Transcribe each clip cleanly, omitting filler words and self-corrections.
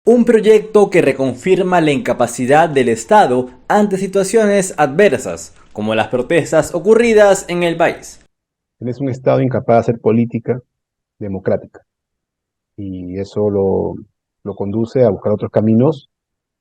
Un proyecto que reconfirma la incapacidad del Estado ante situaciones adversas, como las protestas ocurridas en el país. Es un Estado incapaz de hacer política democrática y eso lo conduce a buscar otros caminos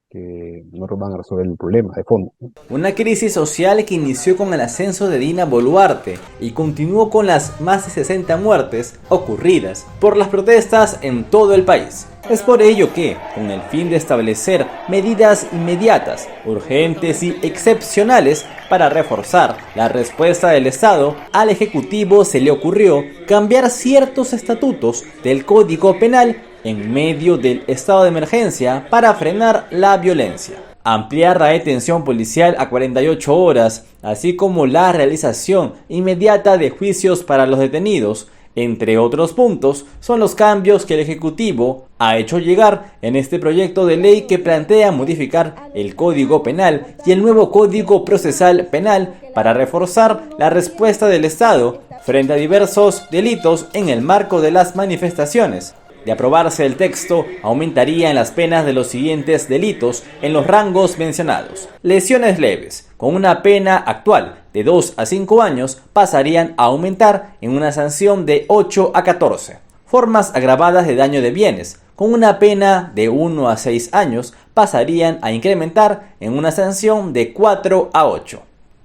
que no van a resolver el problema de fondo. Una crisis social que inició con el ascenso de Dina Boluarte y continuó con las más de 60 muertes ocurridas por las protestas en todo el país. Es por ello que, con el fin de establecer medidas inmediatas, urgentes y excepcionales para reforzar la respuesta del Estado, al Ejecutivo se le ocurrió cambiar ciertos estatutos del Código Penal en medio del estado de emergencia para frenar la violencia. Ampliar la detención policial a 48 horas, así como la realización inmediata de juicios para los detenidos, entre otros puntos, son los cambios que el Ejecutivo ha hecho llegar en este proyecto de ley que plantea modificar el Código Penal y el nuevo Código Procesal Penal para reforzar la respuesta del Estado frente a diversos delitos en el marco de las manifestaciones. De aprobarse el texto, aumentarían las penas de los siguientes delitos en los rangos mencionados. Lesiones leves, con una pena actual de 2 a 5 años, pasarían a aumentar en una sanción de 8 a 14. Formas agravadas de daño de bienes, con una pena de 1 a 6 años, pasarían a incrementar en una sanción de 4 a 8.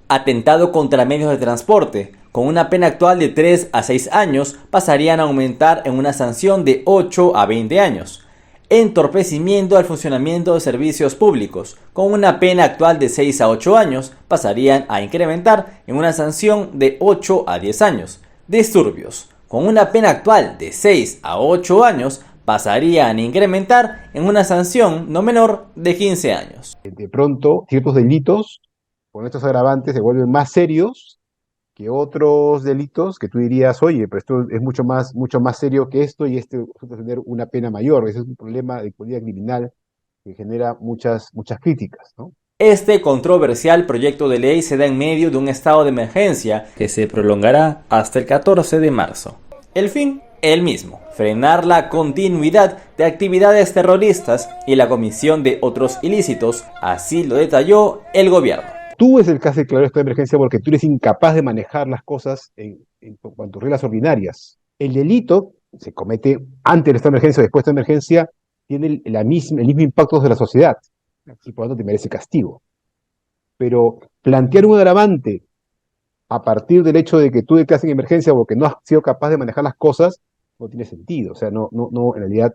Atentado contra medios de transporte, con una pena actual de 3 a 6 años, pasarían a aumentar en una sanción de 8 a 20 años. Entorpecimiento al funcionamiento de servicios públicos, con una pena actual de 6 a 8 años, pasarían a incrementar en una sanción de 8 a 10 años. Disturbios, con una pena actual de 6 a 8 años, pasarían a incrementar en una sanción no menor de 15 años. De pronto, ciertos delitos con estos agravantes se vuelven más serios que otros delitos que tú dirías, oye, pero esto es mucho más serio que esto y resulta tener una pena mayor. Ese es un problema de política criminal que genera muchas críticas, ¿no? Este controversial proyecto de ley se da en medio de un estado de emergencia que se prolongará hasta el 14 de marzo. El fin, el mismo: frenar la continuidad de actividades terroristas y la comisión de otros ilícitos, así lo detalló el gobierno. Tú es el que hace claro esta emergencia porque tú eres incapaz de manejar las cosas en cuanto a reglas ordinarias. El delito se comete antes de esta emergencia o después de esta emergencia, tiene el mismo impacto de la sociedad y por lo tanto te merece castigo. Pero plantear un agravante a partir del hecho de que tú declaras en emergencia porque no has sido capaz de manejar las cosas no tiene sentido. O sea, no, en realidad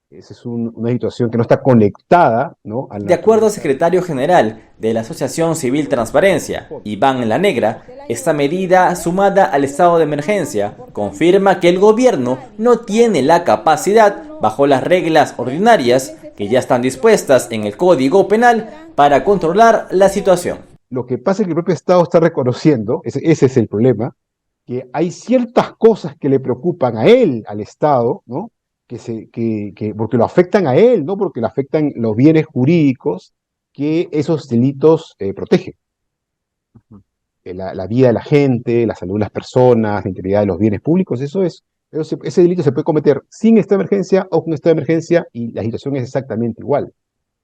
esa es una situación que no está conectada, ¿no? De acuerdo al secretario general de la Asociación Civil Transparencia, Iván La Negra, esta medida, sumada al estado de emergencia, confirma que el gobierno no tiene la capacidad, bajo las reglas ordinarias que ya están dispuestas en el Código Penal, para controlar la situación. Lo que pasa es que el propio Estado está reconociendo, ese es el problema, que hay ciertas cosas que le preocupan a él, al Estado, ¿no? Porque lo afectan a él, no porque le afectan los bienes jurídicos que esos delitos protegen. La vida de la gente, la salud de las personas, la integridad de los bienes públicos, ese delito se puede cometer sin estado de emergencia o con estado de emergencia y la situación es exactamente igual.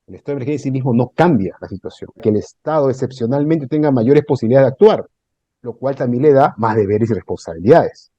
El estado de emergencia en sí mismo no cambia la situación. Que el Estado excepcionalmente tenga mayores posibilidades de actuar, lo cual también le da más deberes y responsabilidades.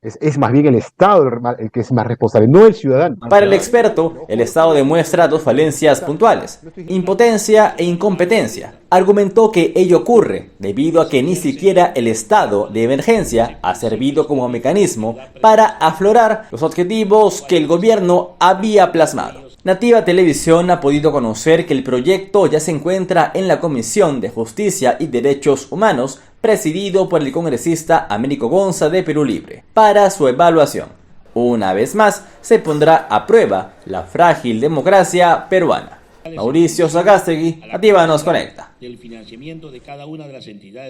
Es más bien el Estado el que es más responsable, no el ciudadano. Para el experto, el Estado demuestra dos falencias puntuales: impotencia e incompetencia. Argumentó que ello ocurre debido a que ni siquiera el estado de emergencia ha servido como mecanismo para aflorar los objetivos que el gobierno había plasmado. Nativa Televisión ha podido conocer que el proyecto ya se encuentra en la Comisión de Justicia y Derechos Humanos, presidido por el congresista Américo Gonza de Perú Libre, para su evaluación. Una vez más, se pondrá a prueba la frágil democracia peruana. Mauricio Sagástegui, Nativa nos conecta.